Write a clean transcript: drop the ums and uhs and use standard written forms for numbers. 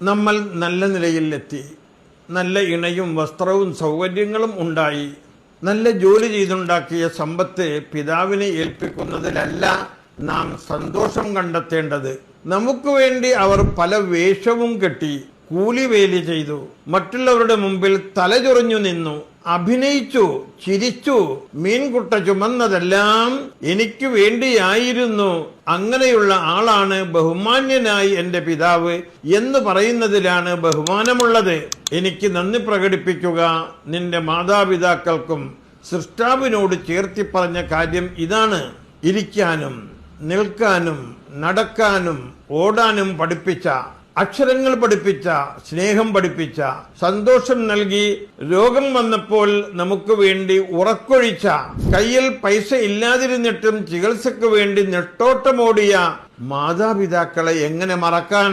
നമ്മൾ നല്ല നിലയിലെത്തി, നല്ല ഇണയും വസ്ത്രവും സൗകര്യങ്ങളും ഉണ്ടായി, നല്ല ജോലി ചെയ്തുണ്ടാക്കിയ സമ്പത്ത് പിതാവിനെ ഏൽപ്പിക്കുന്നതിലല്ല നാം സന്തോഷം കണ്ടെത്തേണ്ടത്. നമുക്ക് വേണ്ടി അവർ പല വേഷവും കെട്ടി കൂലിവേലി ചെയ്തു, മറ്റുള്ളവരുടെ മുമ്പിൽ തലചൊറിഞ്ഞു നിന്നു, അഭിനയിച്ചു, ചിരിച്ചു. മീൻകുട്ട ചുമന്നതെല്ലാം എനിക്ക് വേണ്ടിയായിരുന്നു, അങ്ങനെയുള്ള ആളാണ് ബഹുമാന്യനായി എന്റെ പിതാവ് എന്ന് പറയുന്നതിലാണ് ബഹുമാനമുള്ളത്. എനിക്ക് നന്ദി പ്രകടിപ്പിക്കുക നിന്റെ മാതാപിതാക്കൾക്കും. സൃഷ്ടാവിനോട് ചേർത്തി പറഞ്ഞ കാര്യം ഇതാണ്. ഇരിക്കാനും നിൽക്കാനും നടക്കാനും ഓടാനും പഠിപ്പിച്ച, അക്ഷരങ്ങൾ പഠിപ്പിച്ച, സ്നേഹം പഠിപ്പിച്ച, സന്തോഷം നൽകി, രോഗം വന്നപ്പോൾ നമുക്ക് വേണ്ടി ഉറക്കൊഴിച്ച, കയ്യിൽ പൈസ ഇല്ലാതിരുന്നിട്ടും ചികിത്സക്ക് വേണ്ടി നെട്ടോട്ടമോടിയ മാതാപിതാക്കളെ എങ്ങനെ മറക്കാൻ?